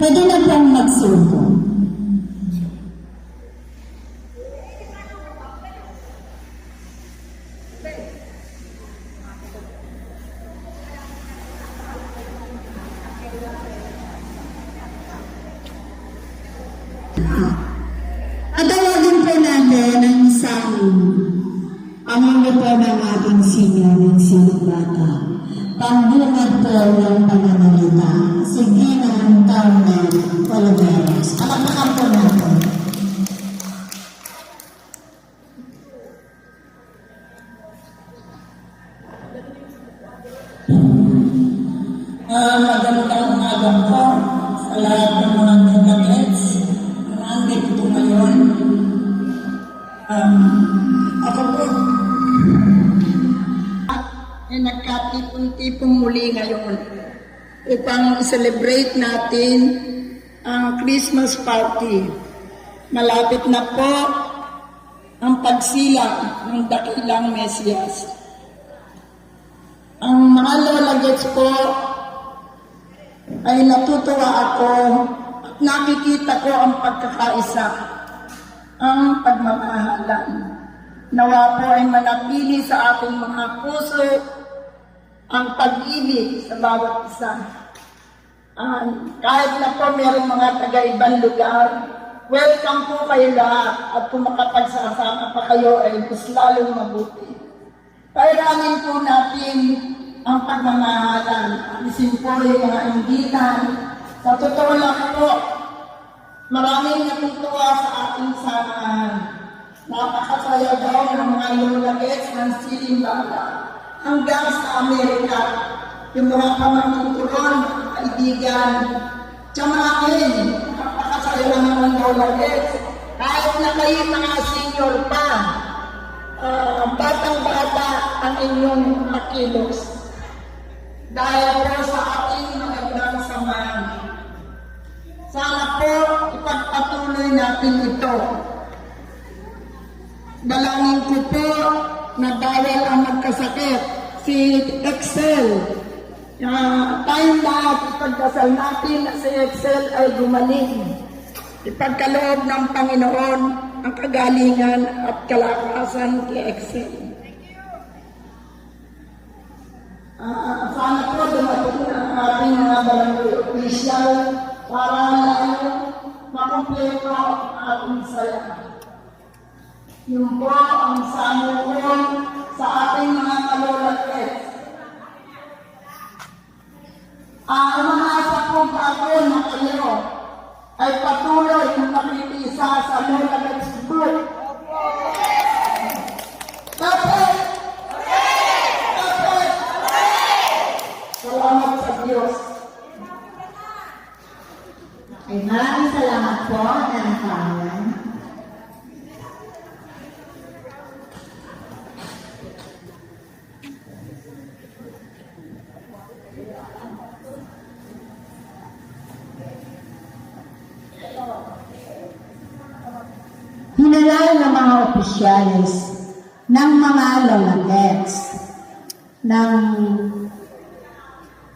Pwede na pong magsuko. At tawagin po natin ang isang amang po ng ating senior ng sinubata. Pambungad po ng pananalita. Si Ginang Carmen Oliveros. Palakpakan po natin. Magandang umaga po sa lahat ng mga nagagets na nandito ngayon. Ako po ay nagkatipon-tipong muli ngayon upang celebrate natin ang Christmas party. Malapit na po ang pagsilang ng dakilang Mesiyas. Ang mga lola gets po ay natutuwa ako at nakikita ko ang pagkakaisa, ang pagmamahalan. Nawa po ay manatili sa ating mga puso ang pag-ibig sa bawat isa. Kahit na po mayroong mga taga-ibang lugar, welcome po kayo lahat at kung makapagsasama pa kayo ay mas lalong mabuti. Pairamin po natin ang pagmamahalan, alisin po yung mga inggitan. Sa totoo lang po, maraming natutuwa sa ating samahan. Napakasaya daw ng mga lulagets ng siling bata hanggang sa Amerika. Yung mga pamangkuturon, kaibigan, tsamakin, napakasaya ng mga lulagets. Kahit na kayo mga senior pa, batang-bata ang inyong makilos. Dahil po sa ating magandang samahan. Sana po ipagpatuloy natin ito. Dalangin ko po na dahil ang magkasakit, si Excel, tayong lahat ipagdasal natin na si Excel ay gumaling. Ipagkaloob ng Panginoon ang kagalingan at kalakasan kay Excel. Sana po dumating ang ating mga barangay official para lalo makumpleto ang ating saya. Yun po ang sanukon sa ating mga kalulagket. Umaasa po ako na kayo ay patuloy na makikisa sa Lulagets Book. Tapos, salamat sa Diyos. Ay maraming salamat po, Nana Carmen. Hinalay ng mga opisyalis ng mga lolagets ng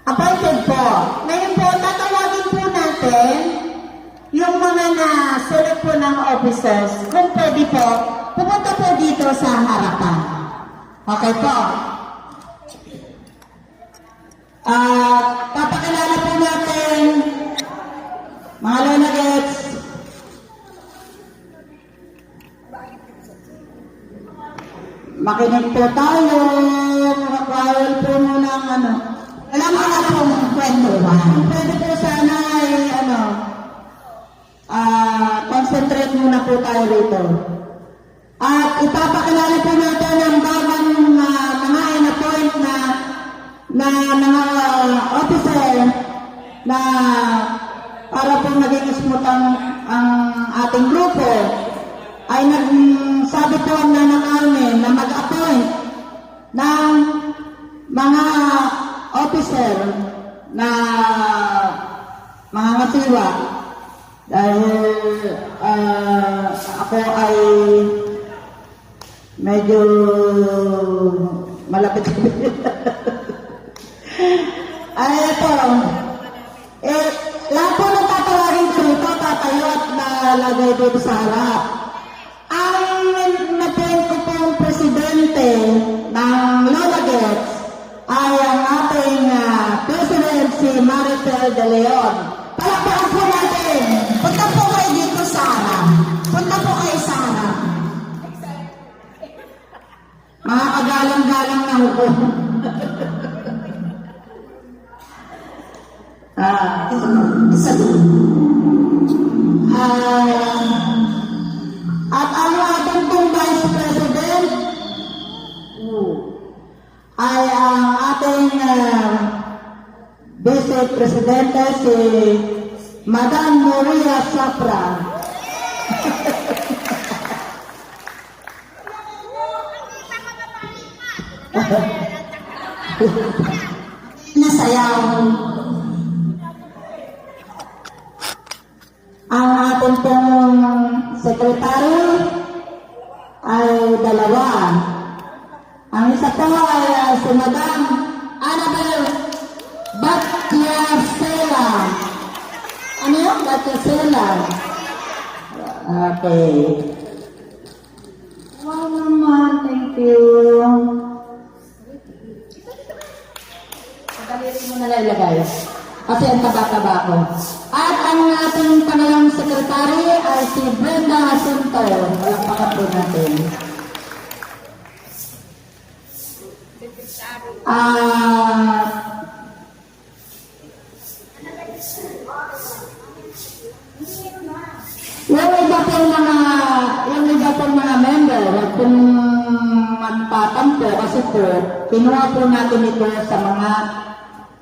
appointed po. Ngayon po, tatawagin po natin yung mga na-select po ng officers. Kung pwede po, pumunta po dito sa harapan. Okay po. Papakilala po natin mga lolagets. Makinig po tayo. Bawal po muna ang ano. Alam mo na po ang kwentuhan. Pwede po sana ay concentrate muna po tayo rito. At ipapakilala po natin ang bagong mga in-appoint na mga officer na para po maging smooth ang ating grupo ay nagsabi po ang Nana Carmen na mag-appoint ng mga officer na mga masiwa dahil ako ay medyo malapit. Ay ito, lahat po nagtatawa nakalagay dito sa harap. Ang na-point ko pong presidente ng Lola Gets ay ang ating President si Maritel De Leon. Palakpakan po natin. Punta po kayo dito sa harap. Punta po kayo sa harap. Mga kagalang-galang na ako. Isa doon. At ang ating pong Vice President ay ang ating Vice Presidente si Madam Maria Sapra. Nasayaw. Ang ating pong sekretary ay dalawa. Ang isa po ay si Madam Annabel Batyasela. Ano yung Batyasela? Okay. Wow naman, thank you. Pagkalirin mo na lalagay. Kasi ang taba-taba ko. At ang ating pangalang sekretary ay si Brenda Jacinto. Palakpakan po natin. Yung iba pong mga member, huwag pong magpatampo kasi po, kinuha po natin ito sa mga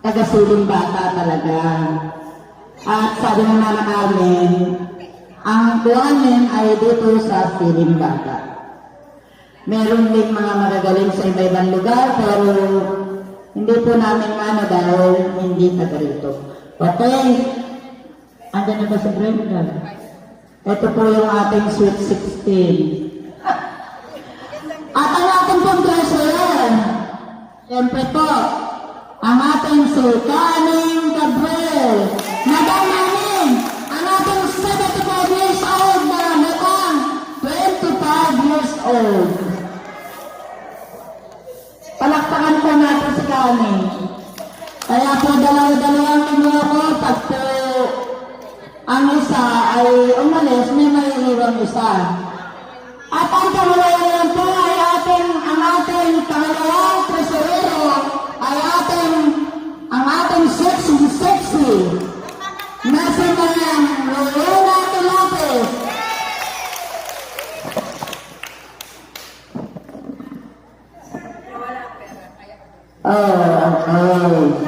taga-siling bata talaga. At sabi ng Nana Carmen, ang kuhanin ay dito sa siling bata. Meron din mga magagaling sa iba-ibang lugar, pero hindi po namin dahil hindi taga rito. Okay, andyan na ba si Brenda? Ito po yung ating Sweet 16. At ang ating pong treasurer, siyempre po, ang ating si Kaning Gabriel. Madam namin, ang ating 75 years old na mukhang 25 years old. Palakpakan po natin si Kaning. Kaya po dalawa-dalawang kinuha ko pag po ang isa ay umalis, may maiiwang isa. At ang pangalayan po ay ang ating pangalawang tresurero ay ang ating sexy na si Madam Lola Lopez. Okay.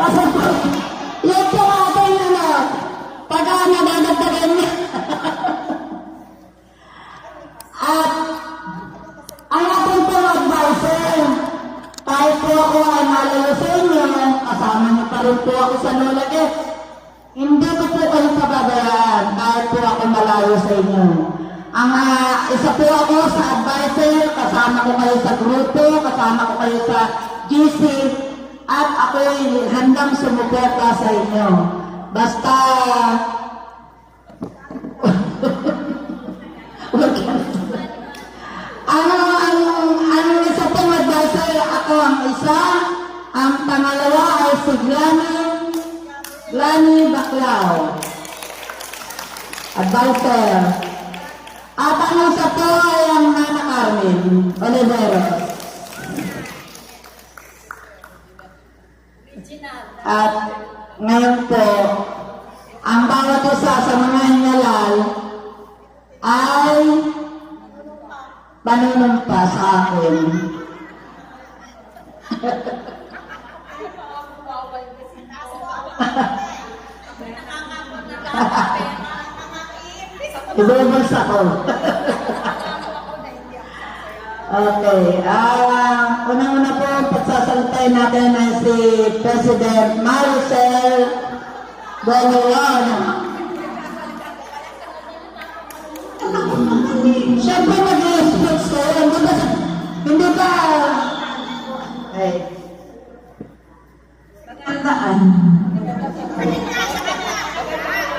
Kasi po, yun po ating pagka nadadagdagan niya. At ang ating pong advisor, kahit po ako ay malayo sa inyo, kasama niyo pa rin po ako sa Lola Gets. Hindi ko po kayo pababayaan kahit po ako malayo sa inyo. Ang isa po ako sa advisor, kasama ko kayo sa grupo, kasama ko kayo sa GC, at ako'y handang sumuporta sa inyo. Basta, ang isa pong advisor, ako ang isa, ang pangalawa ay si Glani Baclao. Advisor. At ang isa po ay ang Nana Carmen Olivero. At ngayon po, ang bawat isa sa mga hinalal ay panunumpa sa akin. Ibubulsa ko. Okay. Unang-una po, pagsasalutay natin ay si President Maricel Bonion. Siyempre mag-i-speech ko. Hindi ba? Ay. Magandaan.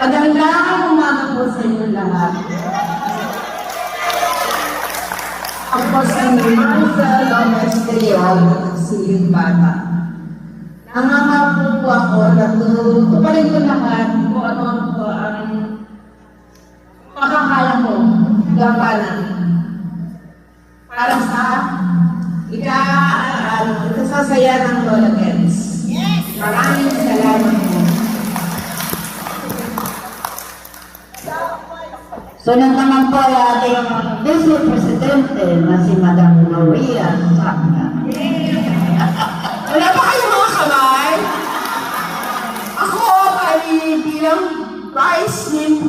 Magandang umaga po sa inyo lahat. Ako si Marcel Gomez de Leon, Siling Bata. Nangangapo po ako na tuparin ko lahat kung ano po ang makakaya ko gampanan para sa ikasasaya ng Lola Gens. Maraming salamat po. Sunod naman po ay ating Vice Presidente na si Madam Maria Saka. Wala pa kayo mga kamay? Ako ay bilang Vice ni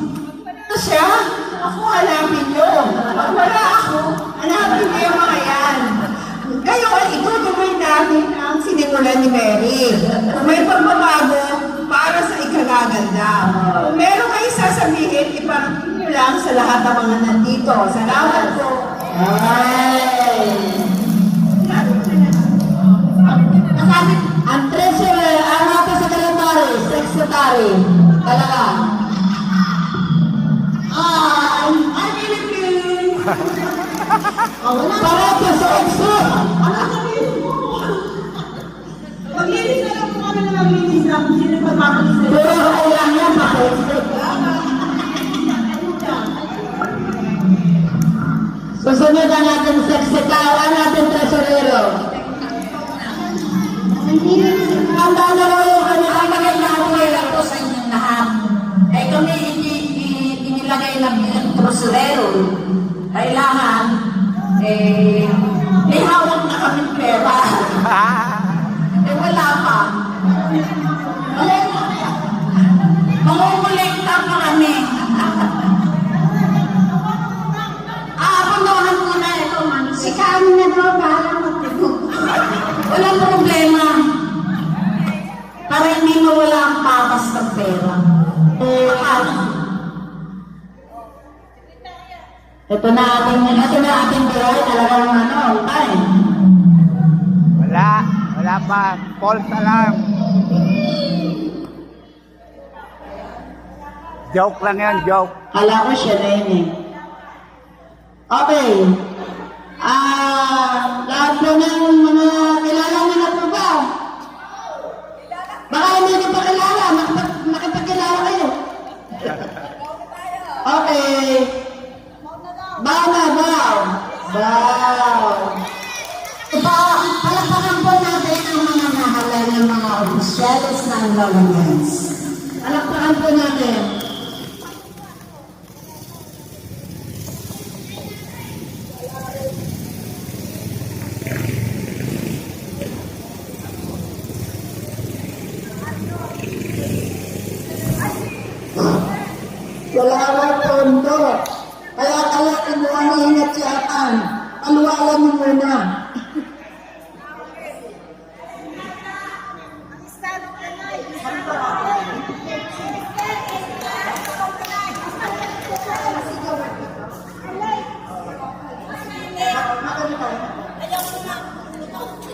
siya. Ako hanapin nyo. Pag wala ako, hanapin nyo yung mga yan. Ngayon, itutuloy natin ang sinimulan ni Mary. Kung may pagbabago para sa ikagaganda. Kung meron kayo sasabihin, iparating nyo lang sa lahat ng mga nandito. Salamat po. Ang treasurer, ang mga secretary, talaga. I'm Philippine. Para po sa EXO. Maglinis na lang po kami na maglinis lang. Sino pa maglinis na? Pero ako lang yan, pa-EXO. Susunod na natin sekretary, natin treasurero. Ang dalawa yung kanilang magandang po sa inyong lahat. Eh kami inilagay lang yung treasurero. Kailangan, may hawak na kami pera. Wala pa. Mangungulekta pa kami. Pangawahan ko na ito, man. Si Kami na daw, bahala magtipog. Walang problema. Para hindi mawala ang papas ng pera. Ito na ating biray, talagang time. Wala pa. False alarm. Joke lang yan, joke. Kala ko siya na yun eh. Okay. Lahat po ng mga kilala niyo na po ba? Baka hindi niyo pa kilala, makipagkilala kayo. Okay. Bow na, bow. Palakpakan po natin ang mga nahalal ng mga opisyalis ng Lolongans. Palakpakan po natin. Wala lang tondo. Kaya kinuha mo ingat si Atan. Paluwalan mo muna.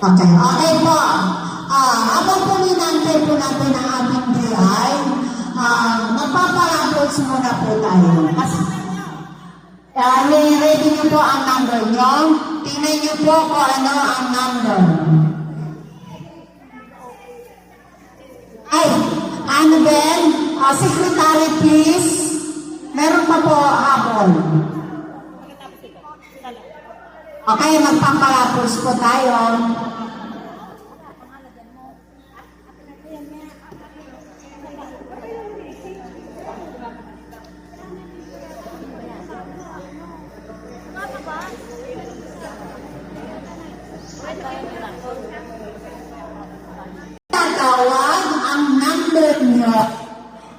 Okay po. Habang po ninantay po natin ang ating DI, magpapalapos muna po tayo. Ready niyo po ang number nyo. Tingnan niyo po kung ano ang number. Ay, ano Ben? Secretary please. Meron pa po habol. Okay, magpapalapos po tayo. Tatawag ang number nyo,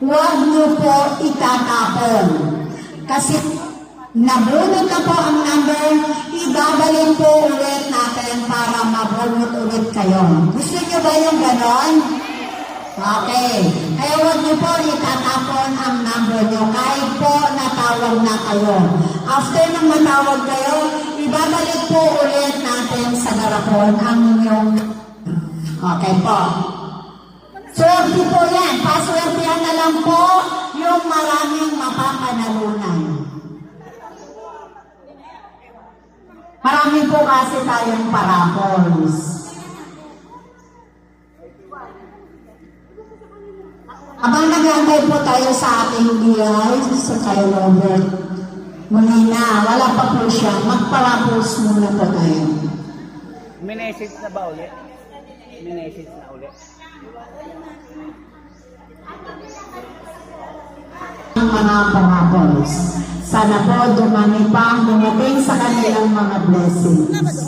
huwag nyo po itatapon. Kasi nabunot na po ang number, ibabalik po ulit natin para mabunot ulit kayo. Gusto nyo ba yung ganon? Okay. Kaya huwag nyo po itatapon ang number nyo kahit po natawag na kayo. After nang matawag kayo, ibabalik po ulit natin sa garapon ang inyong. Okay po. Swerte po yan. Paswertihan na lang po yung maraming mapapanalunan. Marami po kasi tayong parables. Habang nag-aantay po tayo sa ating biyay, sa kay Robert Molina, wala pa po siya. Magparapos muna po tayo. Minessage na ba ulit? Minessage na ulit. Ang mga parables. Sana po dumami pa ang dumating sa kanilang mga blessings.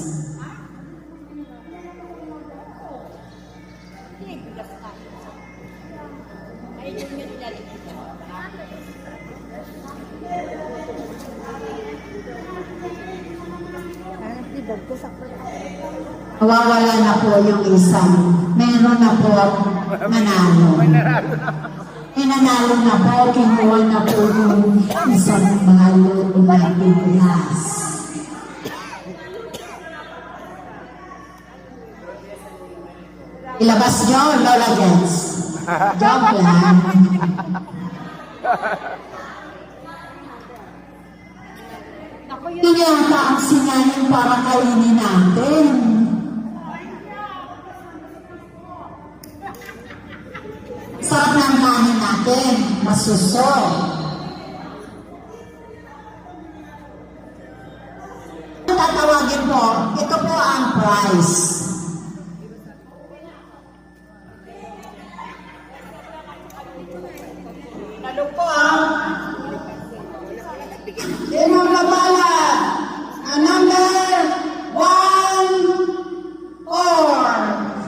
Nawawala na po yung isang. Meron na po nanalo. May naralo na. Inanalo na po, kinuha na po yung isang mahalo na bilas. Ilabas nyo, Lola Jens. Joke lang. Hindi yata ang sinyanin para kainin natin. Sarap ng kanin natin, masuso. Tatawagin po, ito po ang price. Ano po ang? Sino ang babala? Number 1 or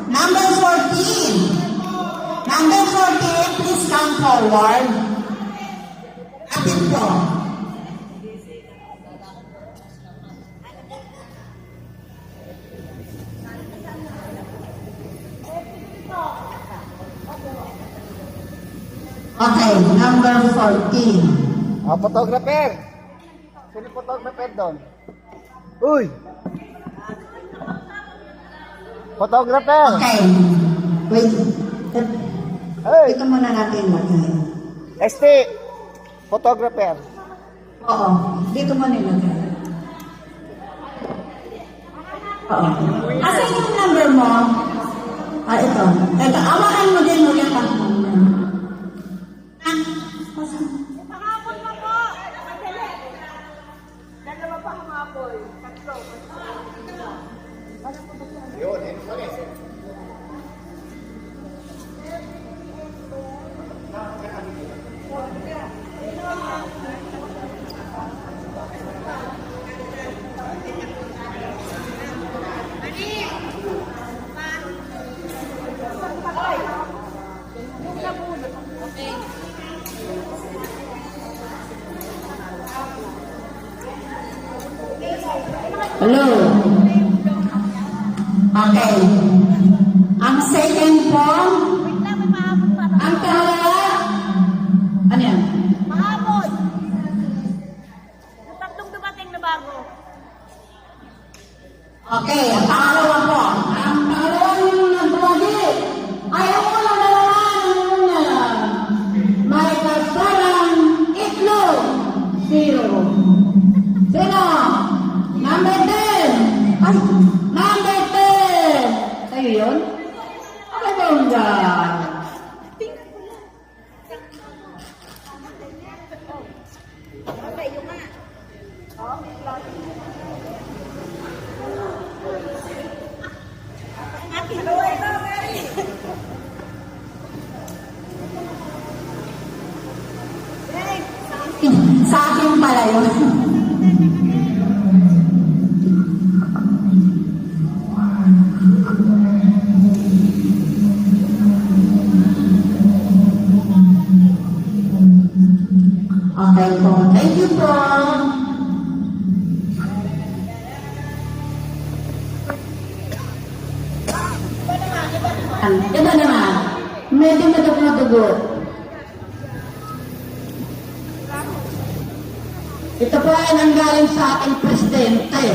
number 14. Number 14, please come forward. Atin po. Okay, number 14. Photographer! Sino photographer doon? Uy! Photographer! Okay. Wait. Hey! Ito muna natin lagay. ST! Photographer! Oo. Dito mo nilagay. Oo. Asan yung number mo? Ah, ito. Ito. Awakan mo din ulit ang number. Ah, asan? Pangapon mo po! Madali! Dalawa pa hangapon. Tatlo. Hello. Okay. Ang second po, Wait lang, may mahabol pa. ang pangalawa, ano yan? Mahabol! Yung tatlong dumating na bago. Okay, ang pangalawa po. Ang pangalawa yung nagbuwagi. Ayaw ko lang dalawa ng may kasarang itlog. 0. Sino? Number 10. Ay, number 10. Kayo yun? Ano ba yun dyan? Okay, yung nga. Sa akin pala yun. Okay po. Thank you po. Iba naman. Medyo madugo-dugo. Ito po ay nanggaling sa ating presidente.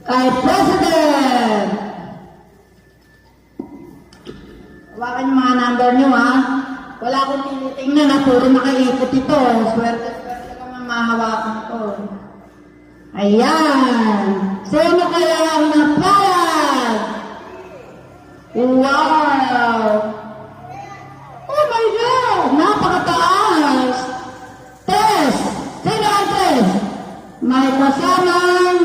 Kay President picture nyo ha. Wala akong tinitingnan ha, puro nakaikot ito. Swerte naman mahawakan ko. Ayan. Sino kaya ang napayag? Wow! Oh my God! Napakataas! Test! Sino ang test? May kasamang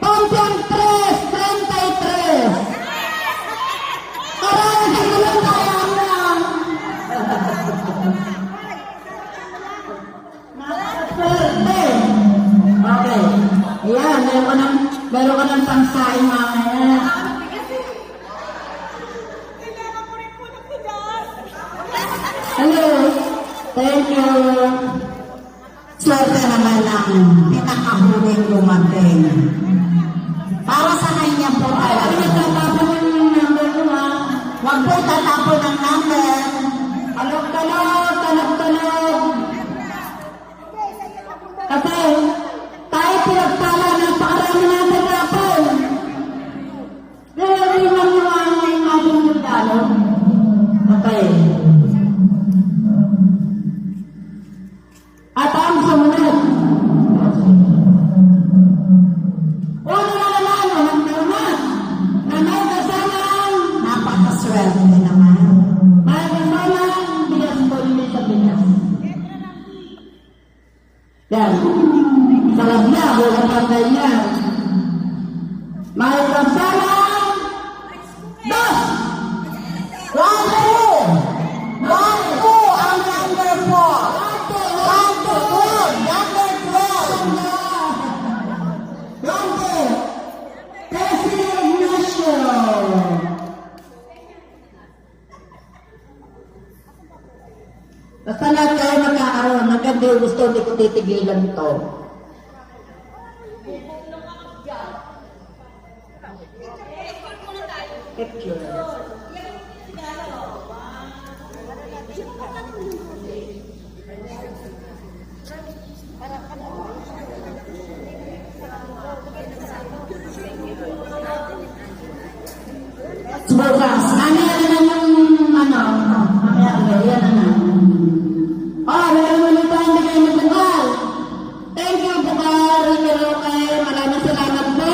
Pompong 3, 33. Parang sigulong tayo lang. Napakaswerte. Okay. Ayan, meron ka ng pangsaing mamaya. Kailangan ko rin po ng bigas. Hello. Thank you. Swerte naman ang pinakahuling dumating. Para sa kanya po ay tatapon yung number ko ha. Huwag po tatapon ng number. Talog-talog, talog-talog. Kasi tayo pinagpala ng pakarami natin napon. Pero hindi man yung ating magdalo. Okay. At ang sumunod. Una na naman, na may kasamang napakaswerte naman. May kasamang bigas po nila sa bigas. Yan. Sarap niya, buong pantay niya. May kasamang dos! 1, 2! 1, 2 ang number 4. 1, 2, number 12. Number Designation. Basta lahat kayo magkakaroon. Hanggang di gusto, hindi ko titigilan ito. Picture. Bukas, ano yan yung yan na. Oh, meron mo pa, hindi kayo nagbukas. Thank you, Bukar, Ricky. Maraming salamat po.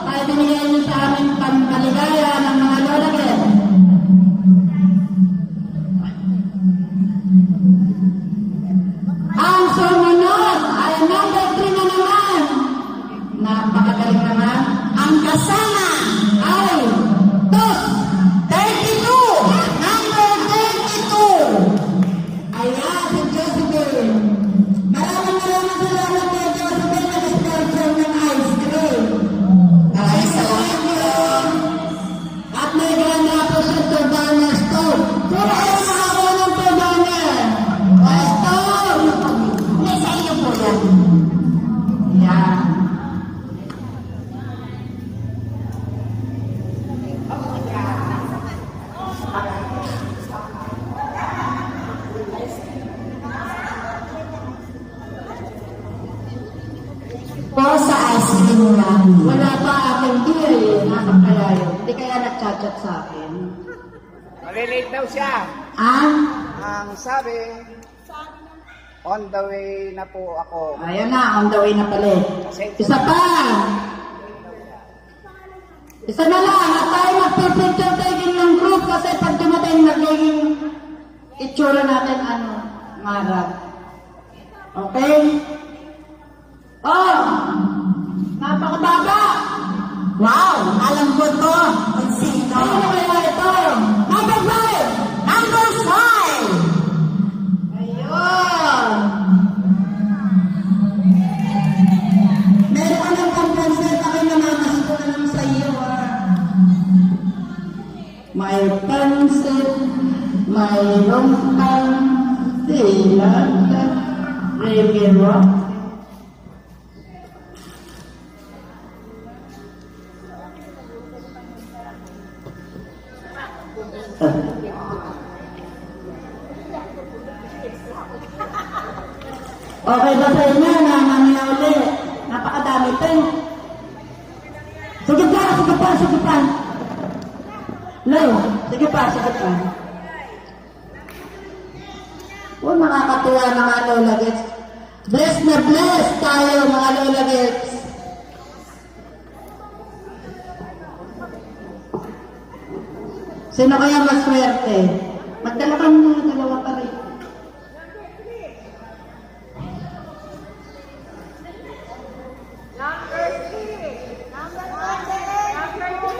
Tayo binigyan niyo sa amin pampaligaya ng mga lolagyan. Ang sumunod ay number 3 na naman. Napakagaling naman. Ang kasama ay 32! Number 32! Ayan, si Josephine. Maraming salamat po, Josephine, nag-sponsor ng ice cream. Maraming salamat. At may ganda po sa Turbana Stove. Kung ayaw makakuha ng Turbana, stove! Hindi sa inyo po yan. Ayan. Po sa ice cream lang. Wala pa aking beer eh. Nakakalayo. Hindi kaya nag-chat sa akin. Malilate daw siya. Ah? Ang sabi, on the way na po ako. Ayan na, on the way na pala. Isa pa! Isa na lang, at tayo magpipicture taking ng group kasi pag dumating nagiging itsura natin marag. Okay? Oh! Napakababa! Wow! Alam ko to! Kung sino? Ano kaya ito? Number 5! Number 5! Ayun! Meron ka ng pampansit, ako namamas ko na lang sa iyo, May pansit, mayroong pang silat, reggae. Okay ba sa inyo na mamaya ulit? Napakadami ito. Sige pa, sige pa, sige pa. Lo, sige pa, sige pa. nakakatuwa mga Lola Gets. Bless na bless tayo mga Lola Gets. Sino kaya maswerte? Magdala ka muna, dalawa pa rin. Number 3. Number 1. Number 2.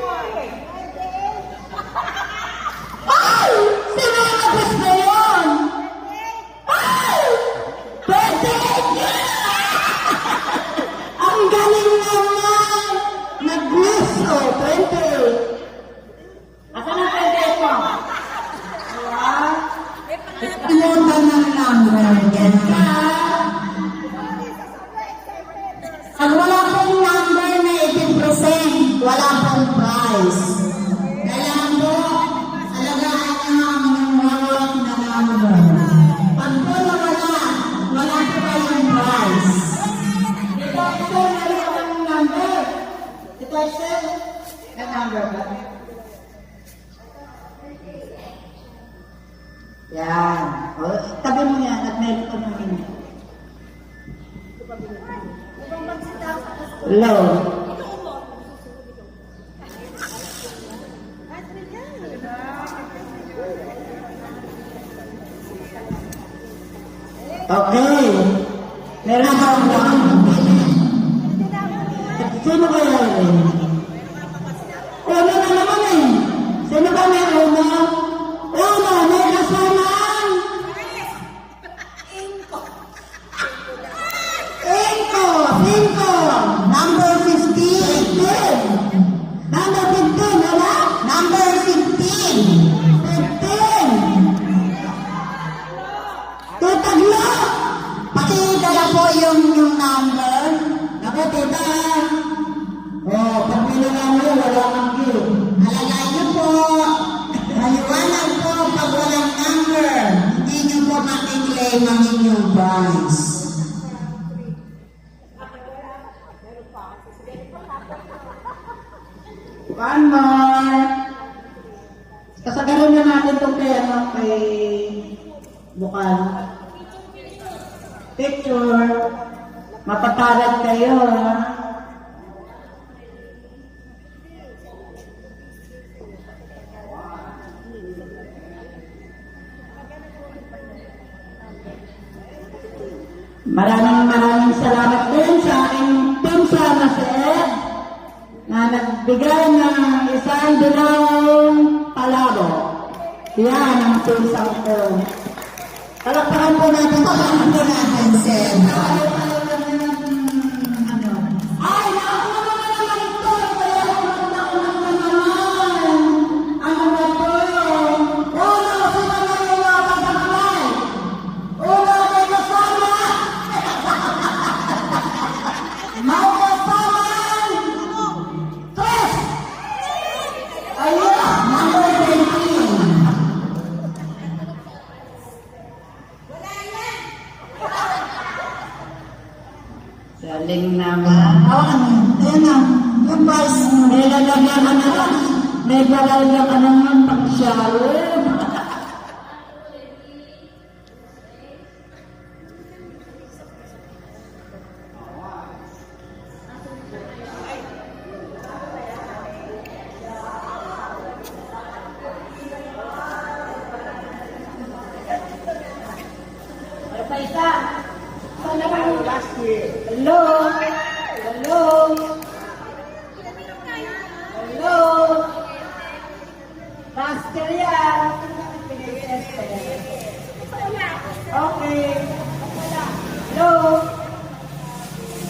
Ay! Sino ang nabas na yun? Ay! Pwede! Ang galing naman! Nag-bless, oh, 20. Asan ang pwede mo? Pinuta ng number. Yan ka. Pag wala pong number na 18%, wala pong price. Kaya po, alagaan niyo ang inyong na number. Pag po nawala, wala po kayong price. Ito, meron ka ng number. Ito, na number ba? Yan. O, tabi mo yan at meron ka namin. Low. Okay. Meron ka ba? Sino kaya yun? Uno na naman eh. Sino ba may uno? Uno, may kasamang. Cinco. Number 15. Number 15, wala? Number 15. 15. Tutaglo. Pakidala po yung number. Ako, tita. Oh, pag pinala mo, wala kang view. Alagay niyo po. Maliwanag po pag walang number. Hindi niyo po makiklaim ang inyong prize. One more. Kasagarin na natin itong kay Bukal. Picture. Mapaparad kayo, ha? Maraming salamat din sa aking pinsa na si Ed na nagbigay ng isang dinawang palabo. Yan ang pinsang ko. Palakpakan po natin. Palakpakan po natin, Sir. Ay, nakuha mo na naman ito. Kaya nakuha na naman. Ano ba ito? Uno, sino na yung mga pagkakamay? Uno, may kasama. May kasaman. Tres. Ayun, number 20. Galing naman. Hawakan mo. Ayan na. Yung price. May lalagyan ka na. May lalagyan ka naman pag-shower. Hello? Hello? Hello? Master yan. Okay. Hello?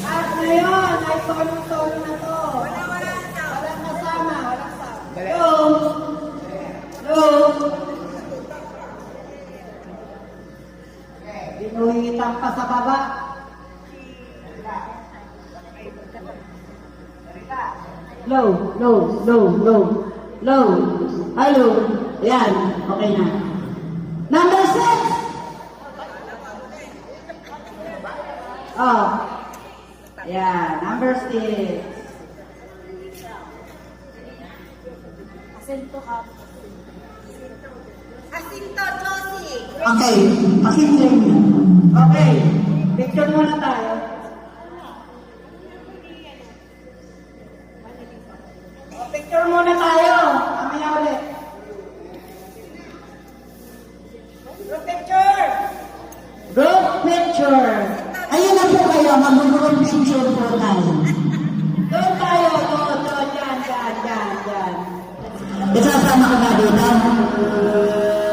At ngayon, ay tono-tono na to. Walang kasama. Hello? Hello? Binuhitan pa sa baba. Low. Ay, low. Ayan. Okay na. Number 6. Oh. Ayan. Number 6. Asinto, Josie. Okay. Pakinggan niyo. Okay, picture muna tayo. Picture muna tayo. Mamaya ulit. Group picture! Group picture! Ayun na po kayo, mag-group picture po tayo. Doon tayo, doon, dyan. Isasama ko ba dito?